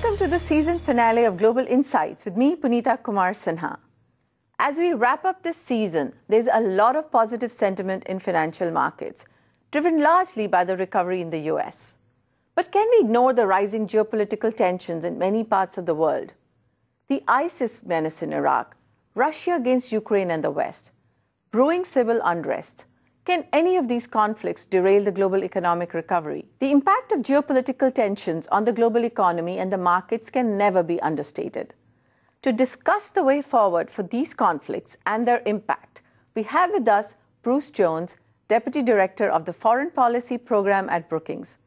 Welcome to the season finale of Global Insights with me, Punita Kumar Sinha. As we wrap up this season, there's a lot of positive sentiment in financial markets, driven largely by the recovery in the US. But can we ignore the rising geopolitical tensions in many parts of the world? The ISIS menace in Iraq, Russia against Ukraine and the West, brewing civil unrest. Can any of these conflicts derail the global economic recovery? The impact of geopolitical tensions on the global economy and the markets can never be understated. To discuss the way forward for these conflicts and their impact, we have with us Bruce Jones, Deputy Director of the Foreign Policy Program at Brookings.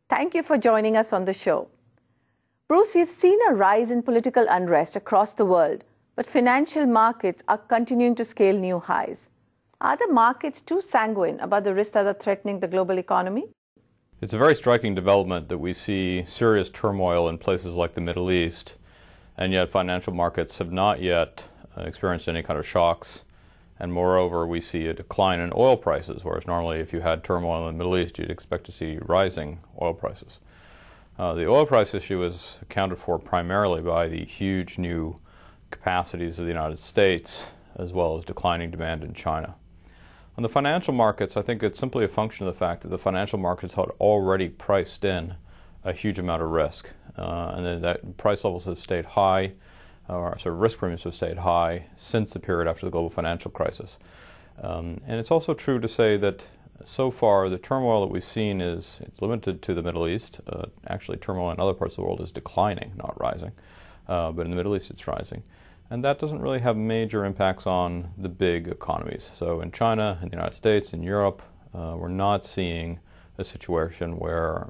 Thank you for joining us on the show. Bruce, we've seen a rise in political unrest across the world, but financial markets are continuing to scale new highs. Are the markets too sanguine about the risks that are threatening the global economy? It's a very striking development that we see serious turmoil in places like the Middle East, and yet financial markets have not yet experienced any kind of shocks. And moreover, we see a decline in oil prices, whereas normally if you had turmoil in the Middle East, you'd expect to see rising oil prices. The oil price issue is accounted for primarily by the huge new capacities of the United States, as well as declining demand in China. On the financial markets, I think it's simply a function of the fact that the financial markets had already priced in a huge amount of risk, and that price levels have stayed high, or sort of risk premiums have stayed high since the period after the global financial crisis. And it's also true to say that so far the turmoil that we've seen it's limited to the Middle East. Actually, turmoil in other parts of the world is declining, not rising, but in the Middle East it's rising. And that doesn't really have major impacts on the big economies. So in China, in the United States, in Europe, we're not seeing a situation where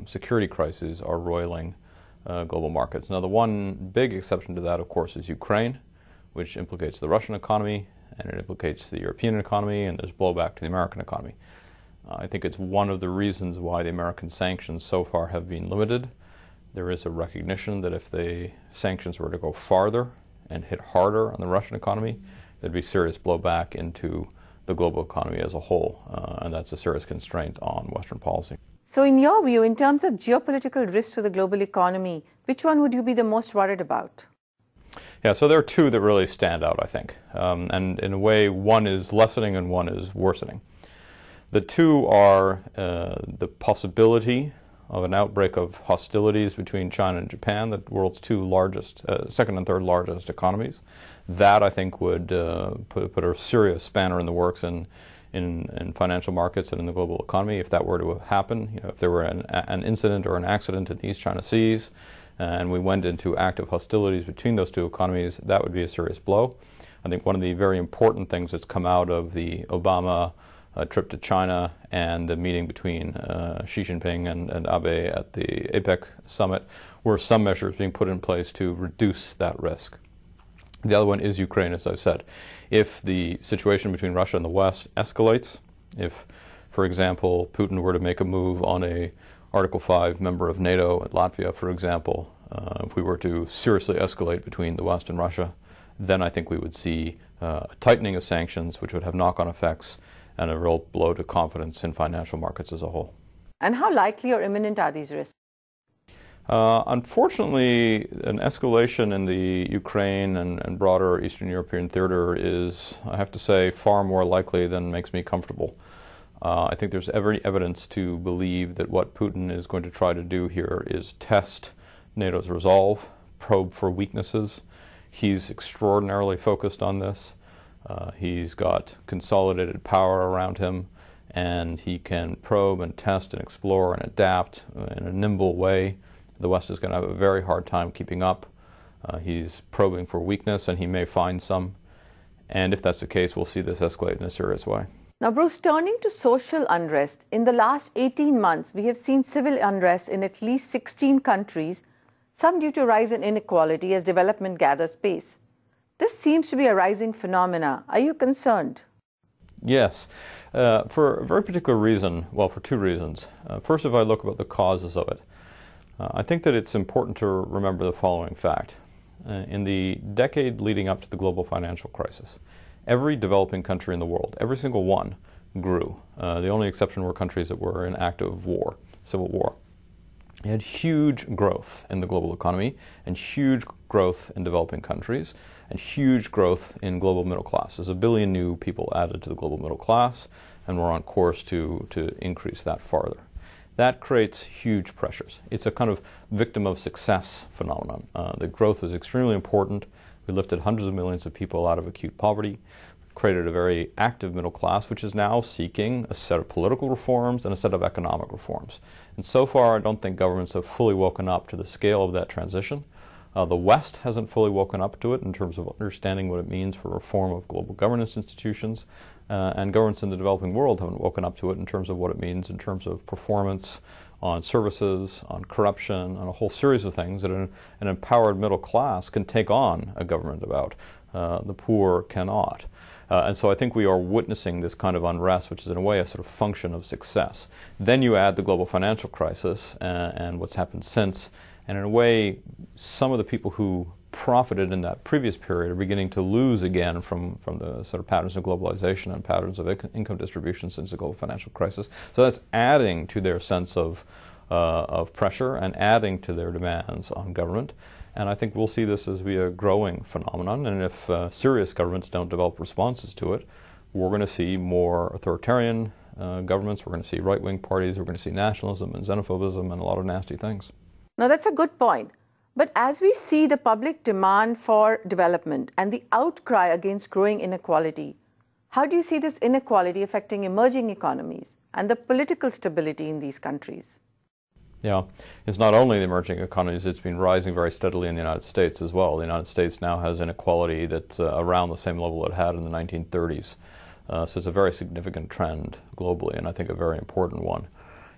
security crises are roiling global markets. Now, the one big exception to that, of course, is Ukraine, which implicates the Russian economy, and it implicates the European economy, and there's blowback to the American economy. I think it's one of the reasons why the American sanctions so far have been limited. There is a recognition that if the sanctions were to go farther and hit harder on the Russian economy, there'd be serious blowback into the global economy as a whole, and that's a serious constraint on Western policy. So in your view, in terms of geopolitical risks to the global economy, which one would you be the most worried about? Yeah, so there are two that really stand out, I think. And in a way, one is lessening and one is worsening. The two are the possibility of an outbreak of hostilities between China and Japan, the world's two largest, second and third largest economies. That, I think, would put a serious spanner in the works in financial markets and in the global economy if that were to happen. You know, if there were an incident or an accident in the East China Seas and we went into active hostilities between those two economies, that would be a serious blow. I think one of the very important things that's come out of the Obama trip to China and the meeting between Xi Jinping and Abe at the APEC summit were some measures being put in place to reduce that risk. The other one is Ukraine, as I've said. If the situation between Russia and the West escalates, if, for example, Putin were to make a move on a Article 5 member of NATO, Latvia, for example, if we were to seriously escalate between the West and Russia, then I think we would see a tightening of sanctions, which would have knock-on effects and a real blow to confidence in financial markets as a whole. And how likely or imminent are these risks? Unfortunately, an escalation in the Ukraine and broader Eastern European theater is, I have to say, far more likely than makes me comfortable. I think there's every evidence to believe that what Putin is going to try to do here is test NATO's resolve, probe for weaknesses. He's extraordinarily focused on this. He's got consolidated power around him, and he can probe and test and explore and adapt in a nimble way. The West is going to have a very hard time keeping up. He's probing for weakness, and he may find some. And if that's the case, we'll see this escalate in a serious way. Now, Bruce, turning to social unrest, in the last 18 months, we have seen civil unrest in at least 16 countries, some due to rise in inequality as development gathers pace. This seems to be a rising phenomena. Are you concerned? Yes, for a very particular reason, well, for two reasons. First, if I look at the causes of it, I think that it's important to remember the following fact. In the decade leading up to the global financial crisis, every developing country in the world, every single one, grew. The only exception were countries that were in active war, civil war. You had huge growth in the global economy and huge growth in developing countries and huge growth in global middle class. There's 1 billion new people added to the global middle class, and we're on course to increase that farther. That creates huge pressures. It's a kind of victim of success phenomenon. The growth was extremely important. We lifted hundreds of millions of people out of acute poverty, created a very active middle class, which is now seeking a set of political reforms and a set of economic reforms. And so far, I don't think governments have fully woken up to the scale of that transition. The West hasn't fully woken up to it in terms of understanding what it means for reform of global governance institutions, and governments in the developing world haven't woken up to it in terms of what it means in terms of performance on services, on corruption, on a whole series of things that an empowered middle class can take on a government about. The poor cannot. And so I think we are witnessing this kind of unrest, which is in a way a sort of function of success. Then you add the global financial crisis and what's happened since, and in a way, some of the people who profited in that previous period are beginning to lose again from the sort of patterns of globalization and patterns of income distribution since the global financial crisis. So that's adding to their sense of pressure and adding to their demands on government. And I think we'll see this as be a growing phenomenon. And if serious governments don't develop responses to it, we're going to see more authoritarian governments, we're going to see right-wing parties, we're going to see nationalism and xenophobism and a lot of nasty things. Now, that's a good point. But as we see the public demand for development and the outcry against growing inequality, how do you see this inequality affecting emerging economies and the political stability in these countries? Yeah, it's not only the emerging economies, it's been rising very steadily in the United States as well. The United States now has inequality that's around the same level it had in the 1930s. So it's a very significant trend globally, and I think a very important one.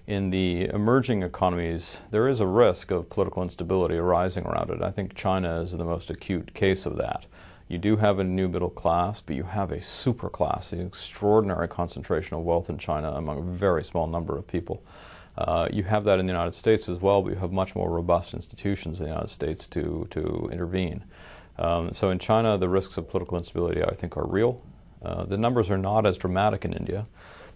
In the emerging economies, there is a risk of political instability arising around it. I think China is the most acute case of that. You do have a new middle class, but you have a super class, an extraordinary concentration of wealth in China among a very small number of people. You have that in the United States as well, but you have much more robust institutions in the United States to intervene. So in China, the risks of political instability, I think, are real. The numbers are not as dramatic in India,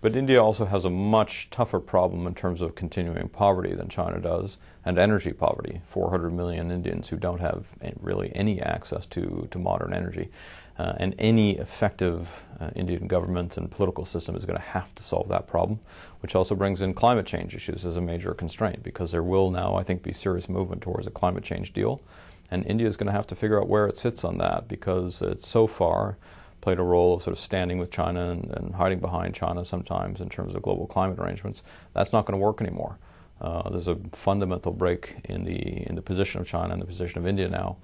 but India also has a much tougher problem in terms of continuing poverty than China does, and energy poverty. 400 million Indians who don't have really any access to modern energy. And any effective Indian government and political system is going to have to solve that problem, which also brings in climate change issues as a major constraint, because there will now, I think, be serious movement towards a climate change deal. And India is going to have to figure out where it sits on that, because it's so far played a role of sort of standing with China and hiding behind China sometimes in terms of global climate arrangements. That's not going to work anymore. There's a fundamental break in the position of China and the position of India now.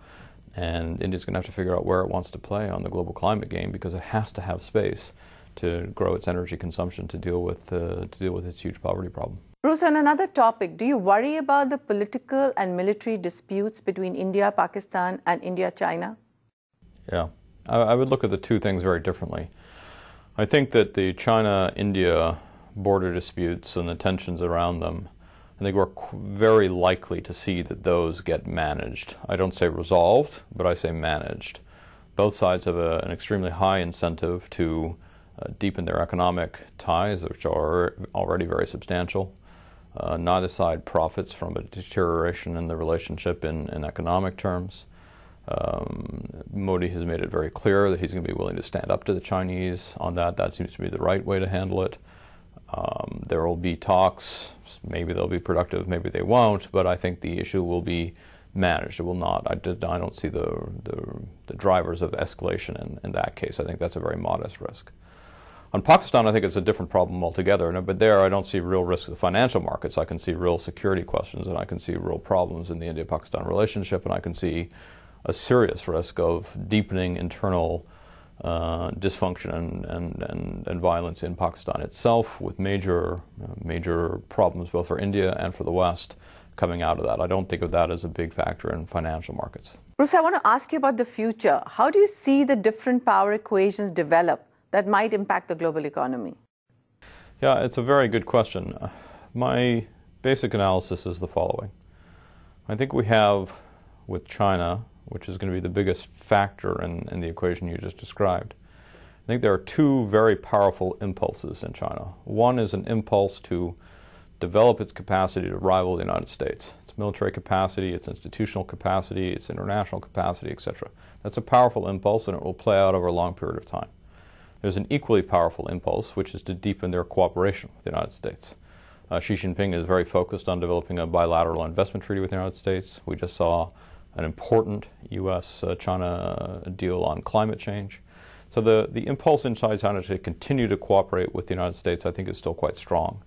And India's going to have to figure out where it wants to play on the global climate game, because it has to have space to grow its energy consumption to deal with its huge poverty problem. Bruce, on another topic, do you worry about the political and military disputes between India, Pakistan, and India-China? Yeah, I would look at the two things very differently. I think that the China-India border disputes and the tensions around them, I think we're very likely to see that those get managed. I don't say resolved, but I say managed. Both sides have an extremely high incentive to deepen their economic ties, which are already very substantial. Neither side profits from a deterioration in the relationship in economic terms. Modi has made it very clear that he's going to be willing to stand up to the Chinese on that. That seems to be the right way to handle it. There will be talks. Maybe they'll be productive, maybe they won't, but I think the issue will be managed. It will not. I don't see the drivers of escalation in that case. I think that's a very modest risk. On Pakistan, I think it's a different problem altogether, but there I don't see real risks of the financial markets. I can see real security questions, and I can see real problems in the India-Pakistan relationship, and I can see a serious risk of deepening internal dysfunction and violence in Pakistan itself, with major problems both for India and for the West coming out of that. I don't think of that as a big factor in financial markets. Bruce, I want to ask you about the future. How do you see the different power equations develop that might impact the global economy? Yeah, it's a very good question. My basic analysis is the following. I think we have, with China, which is going to be the biggest factor in the equation you just described, I think there are two very powerful impulses in China. One is an impulse to develop its capacity to rival the United States. Its military capacity, its institutional capacity, its international capacity, etc. That's a powerful impulse, and it will play out over a long period of time. There's an equally powerful impulse, which is to deepen their cooperation with the United States. Xi Jinping is very focused on developing a bilateral investment treaty with the United States. We just saw an important U.S.-China deal on climate change. So the impulse inside China to continue to cooperate with the United States, I think, is still quite strong.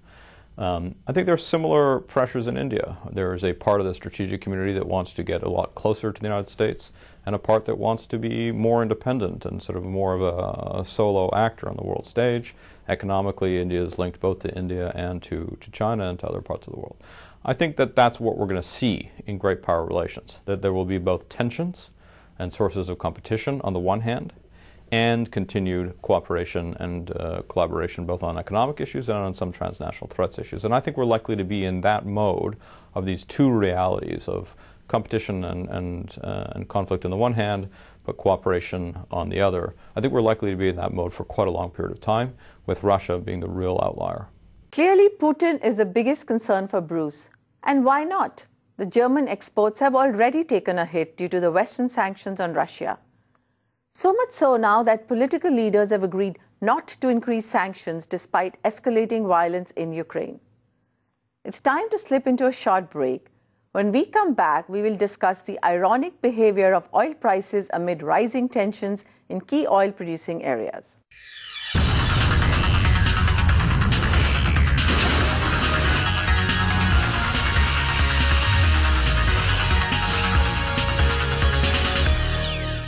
I think there are similar pressures in India. There is a part of the strategic community that wants to get a lot closer to the United States, and a part that wants to be more independent and sort of more of a solo actor on the world stage. Economically, India is linked both to India and to China and to other parts of the world. I think that that's what we're going to see in great power relations, that there will be both tensions and sources of competition on the one hand, and continued cooperation and collaboration both on economic issues and on some transnational threats issues. And I think we're likely to be in that mode of these two realities of competition and conflict on the one hand, but cooperation on the other. I think we're likely to be in that mode for quite a long period of time, with Russia being the real outlier. Clearly, Putin is the biggest concern for Bruce. And why not? The German exports have already taken a hit due to the Western sanctions on Russia. So much so now that political leaders have agreed not to increase sanctions despite escalating violence in Ukraine. It's time to slip into a short break. When we come back, we will discuss the ironic behavior of oil prices amid rising tensions in key oil-producing areas.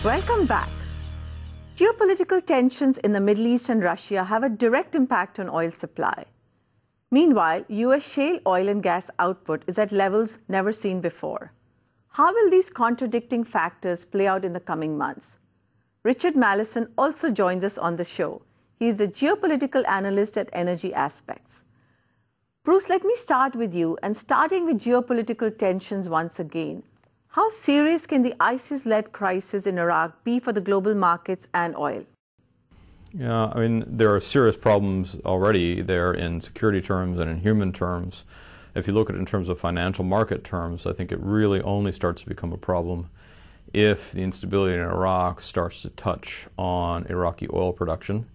Welcome back. Geopolitical tensions in the Middle East and Russia have a direct impact on oil supply. Meanwhile, US shale oil and gas output is at levels never seen before. How will these contradicting factors play out in the coming months? Richard Mallinson also joins us on the show. He is the geopolitical analyst at Energy Aspects. Bruce, let me start with you, and starting with geopolitical tensions once again. How serious can the ISIS-led crisis in Iraq be for the global markets and oil? Yeah, I mean, there are serious problems already there in security terms and in human terms. If you look at it in terms of financial market terms, I think it really only starts to become a problem if the instability in Iraq starts to touch on Iraqi oil production.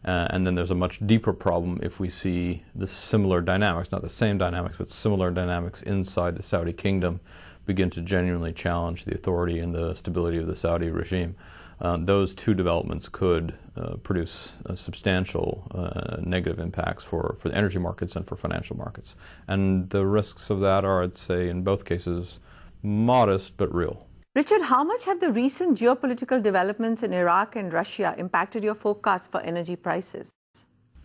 And then there's a much deeper problem if we see the similar dynamics, not the same dynamics, but similar dynamics inside the Saudi kingdom begin to genuinely challenge the authority and the stability of the Saudi regime. Those two developments could produce substantial negative impacts for the energy markets and for financial markets. And the risks of that are, I'd say, in both cases, modest but real. Richard, how much have the recent geopolitical developments in Iraq and Russia impacted your forecast for energy prices?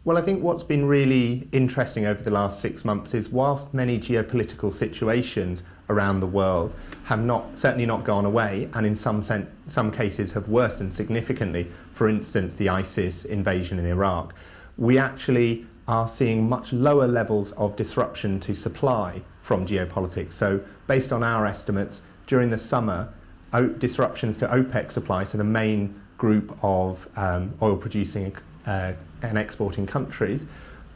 Well, I think what's been really interesting over the last 6 months is whilst many geopolitical situations around the world have certainly not gone away, and in some cases have worsened significantly, for instance, the ISIS invasion in Iraq, we actually are seeing much lower levels of disruption to supply from geopolitics. So based on our estimates, during the summer, disruptions to OPEC supply, so the main group of oil-producing and exporting countries,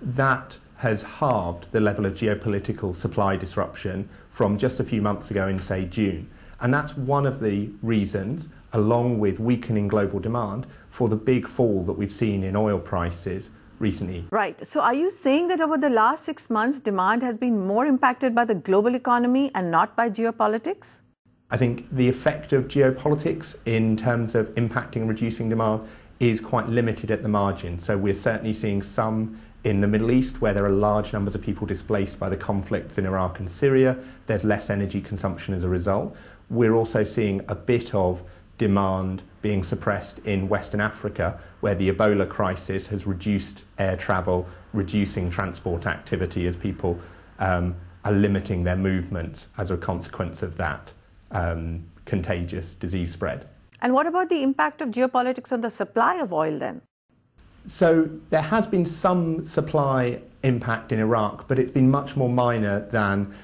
that has halved the level of geopolitical supply disruption from just a few months ago in, say, June. And that's one of the reasons, along with weakening global demand, for the big fall that we've seen in oil prices recently. Right. So are you saying that over the last 6 months, demand has been more impacted by the global economy and not by geopolitics? I think the effect of geopolitics in terms of impacting and reducing demand is quite limited at the margin. So we're certainly seeing some in the Middle East, where there are large numbers of people displaced by the conflicts in Iraq and Syria. There's less energy consumption as a result. We're also seeing a bit of demand being suppressed in Western Africa, where the Ebola crisis has reduced air travel, reducing transport activity as people are limiting their movement as a consequence of that contagious disease spread. And what about the impact of geopolitics on the supply of oil then? So there has been some supply impact in Iraq, but it's been much more minor than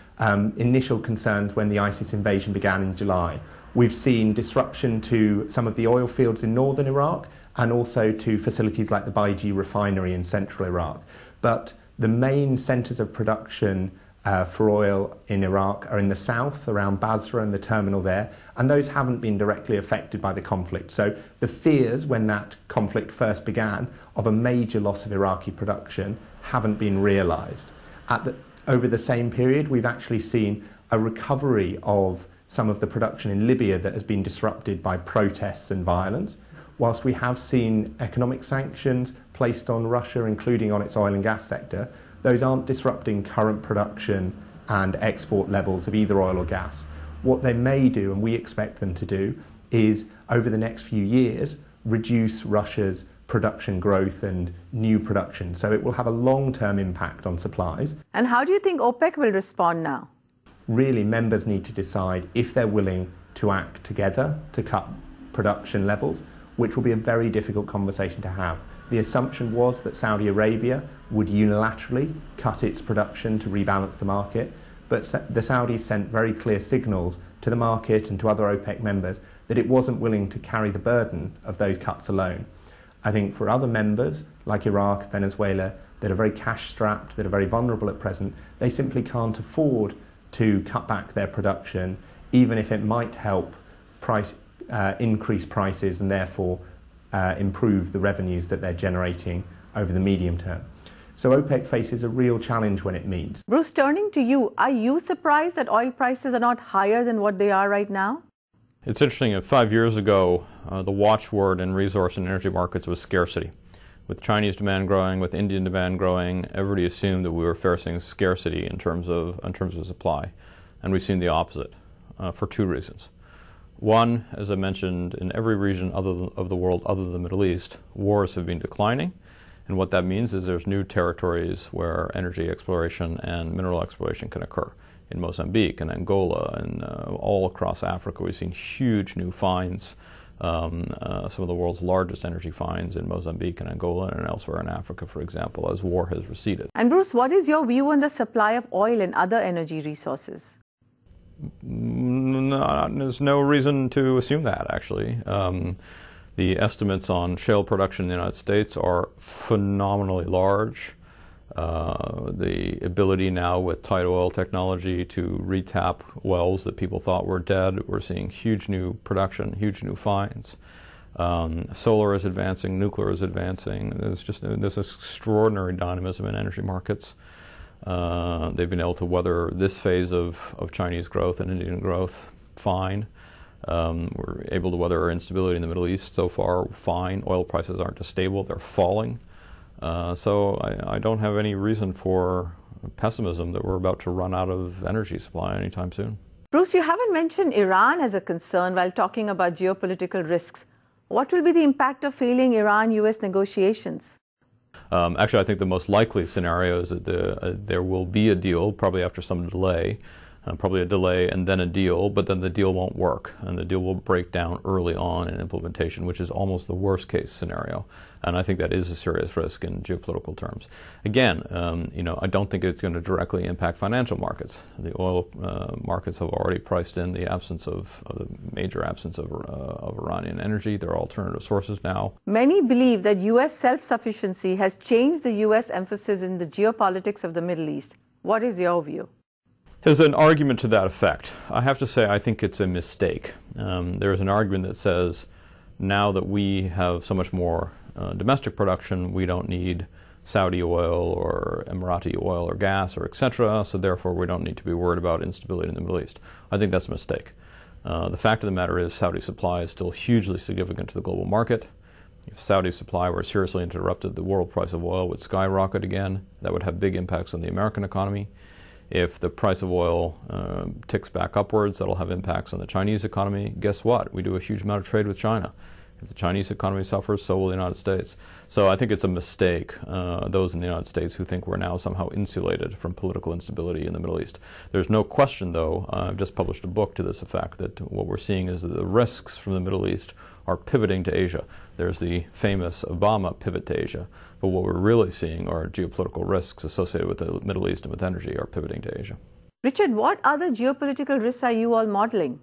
initial concerns when the ISIS invasion began in July. We've seen disruption to some of the oil fields in northern Iraq and also to facilities like the Baiji refinery in central Iraq. But The main centres of production for oil in Iraq are in the south, around Basra and the terminal there, and those haven't been directly affected by the conflict. So the fears when that conflict first began of a major loss of Iraqi production haven't been realised. Over the same period, we've actually seen a recovery of some of the production in Libya that has been disrupted by protests and violence. Whilst we have seen economic sanctions placed on Russia, including on its oil and gas sector, those aren't disrupting current production and export levels of either oil or gas. What they may do, and we expect them to do, is over the next few years reduce Russia's production growth and new production. So it will have a long-term impact on supplies. And how do you think OPEC will respond now? Really, members need to decide if they're willing to act together to cut production levels, which will be a very difficult conversation to have. The assumption was that Saudi Arabia would unilaterally cut its production to rebalance the market, but the Saudis sent very clear signals to the market and to other OPEC members that it wasn't willing to carry the burden of those cuts alone. I think for other members, like Iraq, Venezuela, that are very cash-strapped, that are very vulnerable at present, they simply can't afford to cut back their production, even if it might help increase prices and therefore improve the revenues that they're generating over the medium term. So OPEC faces a real challenge when it meets. Bruce, turning to you, are you surprised that oil prices are not higher than what they are right now? It's interesting, 5 years ago, the watchword in resource and energy markets was scarcity. With Chinese demand growing, with Indian demand growing, everybody assumed that we were facing scarcity in terms of supply. And we've seen the opposite for two reasons. One, as I mentioned, in every region of the world other than the Middle East, wars have been declining. And what that means is there's new territories where energy exploration and mineral exploration can occur. In Mozambique and Angola and all across Africa, we've seen huge new finds, some of the world's largest energy finds in Mozambique and Angola and elsewhere in Africa, for example, as war has receded. And Bruce, what is your view on the supply of oil and other energy resources? No, there's no reason to assume that, actually. The estimates on shale production in the United States are phenomenally large. The ability now with tight oil technology to retap wells that people thought were dead, we're seeing huge new production, huge new finds. Solar is advancing, nuclear is advancing. There's extraordinary dynamism in energy markets. They've been able to weather this phase of Chinese growth and Indian growth fine. We're able to weather our instability in the Middle East so far fine. Oil prices aren't just stable, they're falling. So I don't have any reason for pessimism that we're about to run out of energy supply anytime soon. Bruce, you haven't mentioned Iran as a concern while talking about geopolitical risks. What will be the impact of failing Iran-US negotiations? Actually, I think the most likely scenario is that there will be a deal, probably after some delay, probably a delay and then a deal, but then the deal won't work, and the deal will break down early on in implementation, which is almost the worst case scenario. And I think that is a serious risk in geopolitical terms. Again, I don't think it's going to directly impact financial markets. The oil markets have already priced in the absence of the major absence of Iranian energy. There are alternative sources now. Many believe that U.S. self-sufficiency has changed the U.S. emphasis in the geopolitics of the Middle East. What is your view? There's an argument to that effect. I have to say I think it's a mistake. There's an argument that says now that we have so much more domestic production, we don't need Saudi oil or Emirati oil or gas or etc., so therefore we don't need to be worried about instability in the Middle East. I think that's a mistake. The fact of the matter is Saudi supply is still hugely significant to the global market. If Saudi supply were seriously interrupted, the world price of oil would skyrocket again. That would have big impacts on the American economy. If the price of oil ticks back upwards, that'll have impacts on the Chinese economy. Guess what? We do a huge amount of trade with China. If the Chinese economy suffers, so will the United States. So I think it's a mistake, those in the United States who think we're now somehow insulated from political instability in the Middle East. There's no question, though, I've just published a book to this effect, that what we're seeing is that the risks from the Middle East are pivoting to Asia. There's the famous Obama pivot to Asia. But what we're really seeing are geopolitical risks associated with the Middle East and with energy are pivoting to Asia. Richard, what other geopolitical risks are you all modeling?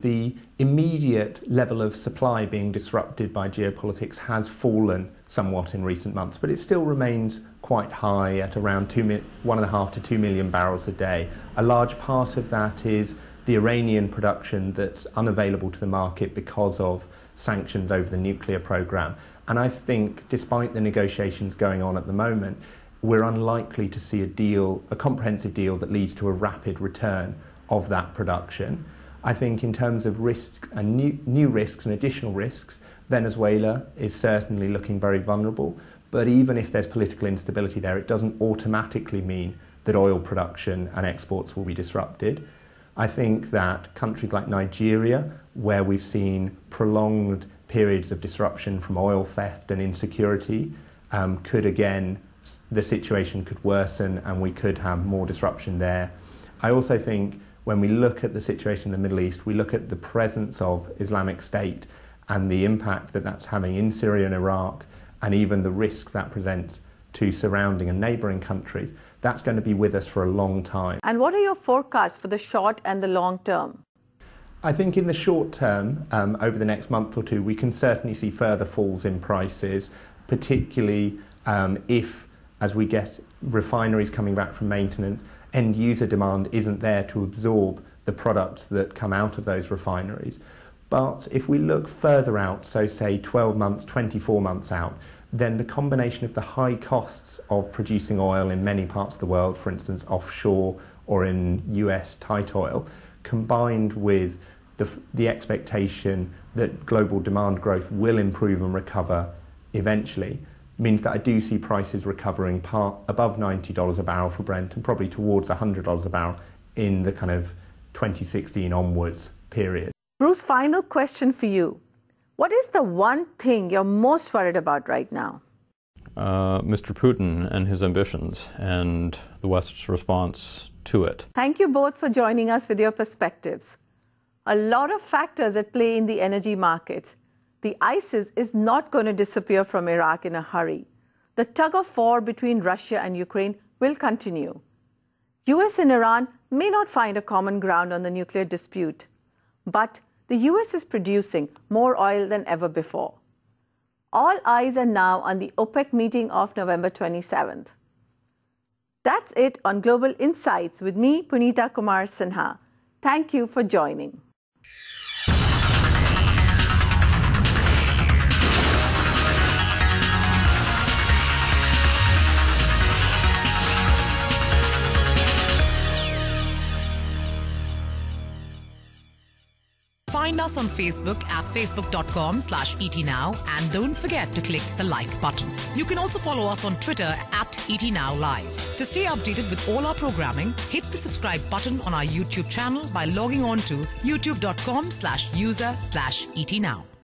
the immediate level of supply being disrupted by geopolitics has fallen somewhat in recent months, but it still remains quite high at around 1.5 to 2 million barrels a day. A large part of that is the Iranian production that's unavailable to the market because of sanctions over the nuclear program. And I think, despite the negotiations going on at the moment, we're unlikely to see a comprehensive deal that leads to a rapid return of that production. I think in terms of risk and new risks and additional risks, Venezuela is certainly looking very vulnerable. But even if there's political instability there, it doesn't automatically mean that oil production and exports will be disrupted. I think that countries like Nigeria, where we've seen prolonged periods of disruption from oil theft and insecurity, the situation could worsen and we could have more disruption there. I also think when we look at the situation in the Middle East, we look at the presence of Islamic State and the impact that that's having in Syria and Iraq, and even the risk that presents to surrounding and neighbouring countries. That's going to be with us for a long time. And what are your forecasts for the short and the long term? I think in the short term, over the next month or two, we can certainly see further falls in prices, particularly if, as we get refineries coming back from maintenance, end user demand isn't there to absorb the products that come out of those refineries. But if we look further out, so say 12 months, 24 months out, then the combination of the high costs of producing oil in many parts of the world, for instance offshore or in US tight oil, combined with the expectation that global demand growth will improve and recover eventually, means that I do see prices recovering above $90 a barrel for Brent and probably towards $100 a barrel in the kind of 2016 onwards period. Bruce, final question for you. What is the one thing you're most worried about right now? Mr. Putin and his ambitions and the West's response to it. Thank you both for joining us with your perspectives. A lot of factors at play in the energy market. The ISIS is not going to disappear from Iraq in a hurry. The tug of war between Russia and Ukraine will continue. US and Iran may not find a common ground on the nuclear dispute, but the US is producing more oil than ever before. All eyes are now on the OPEC meeting of November 27th. That's it on Global Insights with me, Punita Kumar Sinha. Thank you for joining. Find us on Facebook at facebook.com/ETNow and don't forget to click the like button. You can also follow us on Twitter at ETNowLive. To stay updated with all our programming, hit the subscribe button on our YouTube channel by logging on to youtube.com/user/ETNow.